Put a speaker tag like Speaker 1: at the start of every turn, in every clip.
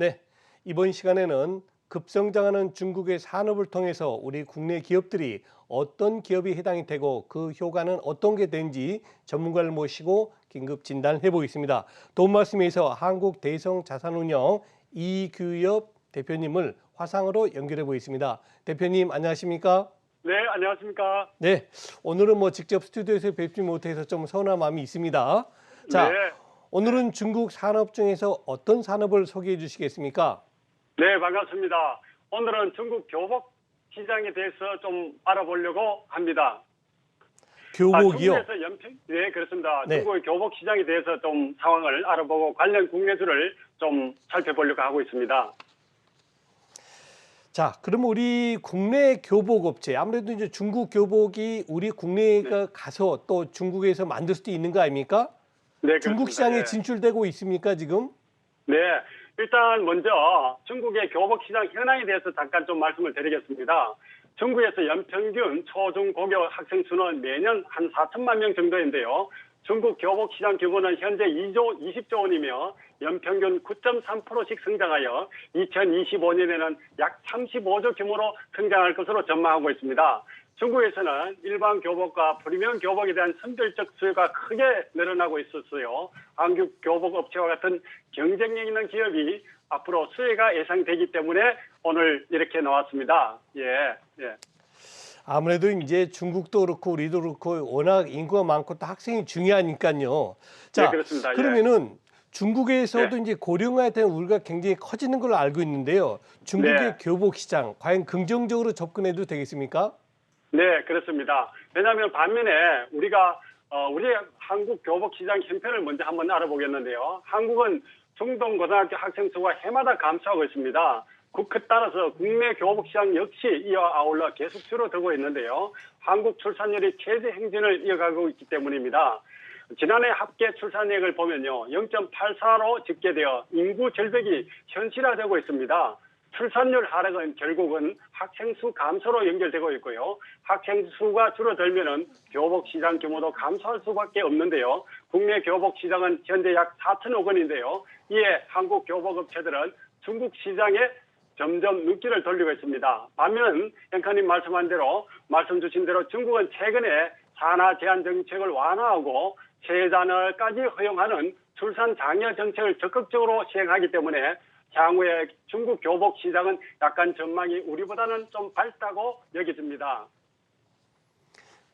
Speaker 1: 네, 이번 시간에는 급성장하는 중국의 산업을 통해서 우리 국내 기업들이 어떤 기업이 해당이 되고 그 효과는 어떤 게 되는지 전문가를 모시고 긴급 진단을 해보겠습니다. 도움 말씀에 서 한국 대성 자산운용 이규엽 대표님을 화상으로 연결해 보겠습니다. 대표님 안녕하십니까?
Speaker 2: 네, 안녕하십니까?
Speaker 1: 네, 오늘은 직접 스튜디오에서 뵙지 못해서 좀 서운한 마음이 있습니다. 자,
Speaker 2: 네,
Speaker 1: 오늘은 중국 산업 중에서 어떤 산업을 소개해 주시겠습니까?
Speaker 2: 네, 반갑습니다. 오늘은 중국 교복 시장에 대해서 좀 알아보려고 합니다.
Speaker 1: 교복이요?
Speaker 2: 중국에서 네, 그렇습니다.
Speaker 1: 네.
Speaker 2: 중국의 교복 시장에 대해서 좀 상황을 알아보고 관련 국내주를 좀 살펴보려고 하고 있습니다.
Speaker 1: 자, 그럼 우리 국내 교복 업체, 아무래도 이제 중국 교복이 우리 국내가 가서 또 중국에서 만들 수도 있는 거 아닙니까?
Speaker 2: 네,
Speaker 1: 중국
Speaker 2: 그렇습니다.
Speaker 1: 시장에
Speaker 2: 네.
Speaker 1: 진출되고 있습니까, 지금?
Speaker 2: 네, 일단 먼저 중국의 교복 시장 현황에 대해서 잠깐 좀 말씀을 드리겠습니다. 중국에서 연평균 초중 고교 학생 수는 매년 한 4천만 명 정도인데요. 중국 교복 시장 규모는 현재 2조 20조 원이며 연평균 9.3%씩 성장하여 2025년에는 약 35조 규모로 성장할 것으로 전망하고 있습니다. 중국에서는 일반 교복과 프리미엄 교복에 대한 선별적 수요가 크게 늘어나고 있었어요. 한국 교복 업체와 같은 경쟁력 있는 기업이 앞으로 수혜가 예상되기 때문에 오늘 이렇게 나왔습니다. 예.
Speaker 1: 아무래도 이제 중국도 그렇고 우리도 그렇고 워낙 인구가 많고 또 학생이 중요하니까요. 자,
Speaker 2: 네, 그렇습니다.
Speaker 1: 그러면은 중국에서도
Speaker 2: 네.
Speaker 1: 이제 고령화에 대한 우려가 굉장히 커지는 걸로 알고 있는데요. 중국의
Speaker 2: 네.
Speaker 1: 교복 시장 과연 긍정적으로 접근해도 되겠습니까?
Speaker 2: 네, 그렇습니다. 왜냐하면 반면에 우리가 우리 한국 교복 시장 형편을 먼저 한번 알아보겠는데요. 한국은 중동 고등학교 학생 수가 해마다 감소하고 있습니다. 그 따라서 국내 교복 시장 역시 이와 아울러 계속 줄어들고 있는데요. 한국 출산율이 최저 행진을 이어가고 있기 때문입니다. 지난해 합계 출산액을 보면요, 0.84로 집계되어 인구 절벽이 현실화되고 있습니다. 출산율 하락은 결국은 학생 수 감소로 연결되고 있고요. 학생 수가 줄어들면은 교복 시장 규모도 감소할 수밖에 없는데요. 국내 교복 시장은 현재 약 4천억 원인데요. 이에 한국 교복 업체들은 중국 시장에 점점 눈길을 돌리고 있습니다. 반면 앵커님 말씀 주신 대로 중국은 최근에 산하 제한 정책을 완화하고 세자녀까지 허용하는 출산 장려 정책을 적극적으로 시행하기 때문에 향후에 중국 교복 시장은 약간 전망이 우리보다는 좀 밝다고 여겨집니다.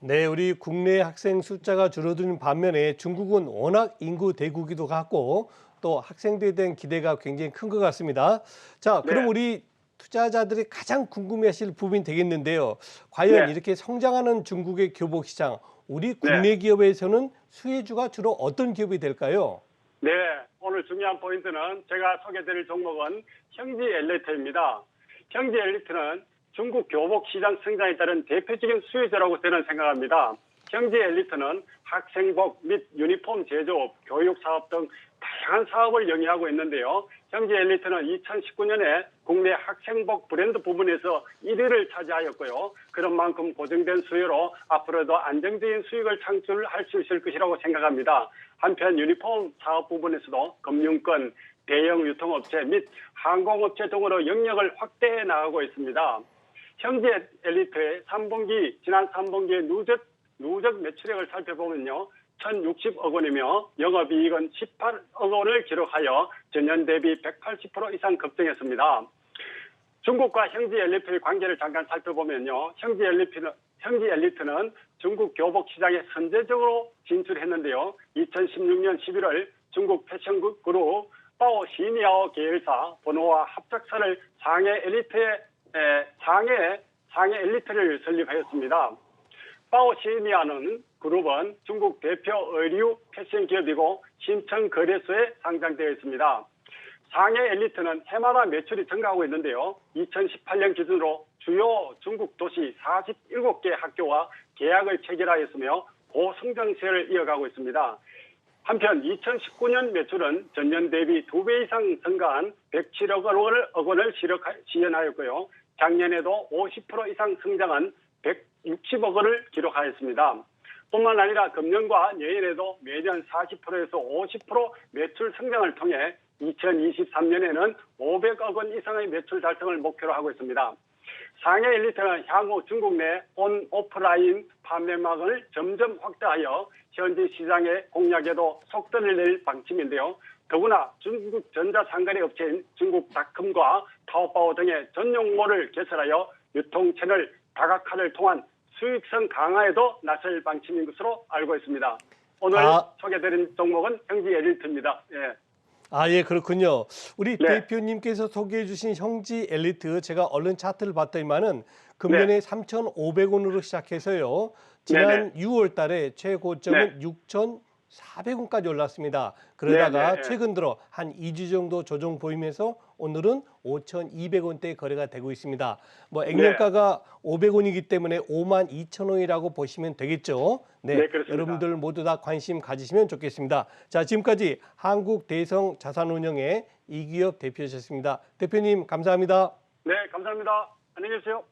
Speaker 1: 네, 우리 국내 학생 숫자가 줄어드는 반면에 중국은 워낙 인구 대국이기도 같고 또 학생들에 대한 기대가 굉장히 큰 것 같습니다. 자, 그럼
Speaker 2: 네.
Speaker 1: 우리 투자자들이 가장 궁금해하실 부분이 되겠는데요. 과연
Speaker 2: 네.
Speaker 1: 이렇게 성장하는 중국의 교복 시장, 우리
Speaker 2: 네.
Speaker 1: 국내 기업에서는 수혜주가 주로 어떤 기업이 될까요?
Speaker 2: 네, 오늘 중요한 포인트는 제가 소개드릴 종목은 형지 엘리트입니다. 형지 엘리트는 중국 교복 시장 성장에 따른 대표적인 수혜자라고 저는 생각합니다. 형지 엘리트는 학생복 및 유니폼 제조업, 교육 사업 등 다양한 사업을 영위하고 있는데요. 형지 엘리트는 2019년에 국내 학생복 브랜드 부분에서 1위를 차지하였고요. 그런 만큼 고정된 수요로 앞으로도 안정적인 수익을 창출할 수 있을 것이라고 생각합니다. 한편 유니폼 사업 부분에서도 금융권, 대형 유통업체 및 항공업체 등으로 영역을 확대해 나가고 있습니다. 형지 엘리트의 지난 3분기의 누적 매출액을 살펴보면요. 1,060억 원이며 영업이익은 18억 원을 기록하여 전년 대비 180% 이상 급증했습니다. 중국과 형지 엘리트의 관계를 잠깐 살펴보면요. 형지 엘리트는 중국 교복 시장에 선제적으로 진출했는데요. 2016년 11월 중국 패션 그룹 바오 시니아오 계열사 번호와 합작사를 상해 엘리트를 설립하였습니다. 바오 시니아는 그룹은 중국 대표 의류 패션 기업이고 신청거래소에 상장되어 있습니다. 상해 엘리트는 해마다 매출이 증가하고 있는데요. 2018년 기준으로 주요 중국 도시 47개 학교와 계약을 체결하였으며 고성장세를 이어가고 있습니다. 한편 2019년 매출은 전년 대비 2배 이상 증가한 107억 원을 시현하였고요. 작년에도 50% 이상 성장한 160억 원을 기록하였습니다. 뿐만 아니라 금년과 내년에도 매년 40%에서 50% 매출 성장을 통해 2023년에는 500억 원 이상의 매출 달성을 목표로 하고 있습니다. 상해 엘리트는 향후 중국 내 온 오프라인 판매망을 점점 확대하여 현지 시장의 공략에도 속도를 낼 방침인데요. 더구나 중국 전자상거래 업체인 중국닷컴과 타오바오 등의 전용몰을 개설하여 유통채널 다각화를 통한 수익성 강화에도 나설 방침인 것으로 알고 있습니다. 오늘 소개드린 종목은 형지 엘리트입니다. 예.
Speaker 1: 예, 그렇군요. 우리
Speaker 2: 네.
Speaker 1: 대표님께서 소개해 주신 형지 엘리트, 제가 얼른 차트를 봤더니만은 금년에 3,500원으로 시작해서요. 지난 6월 달에 최고점은 6,400원까지 올랐습니다. 그러다가 최근 들어 한 2주 정도 조정 보이면서 오늘은 5,200원대 거래가 되고 있습니다. 뭐 액면가가 500원이기 때문에 52,000원이라고 보시면 되겠죠. 네,
Speaker 2: 그렇습니다.
Speaker 1: 여러분들 모두 다 관심 가지시면 좋겠습니다. 자, 지금까지 한국대성 자산운용의 이기엽 대표셨습니다. 대표님 감사합니다.
Speaker 2: 네, 감사합니다. 안녕히 계세요.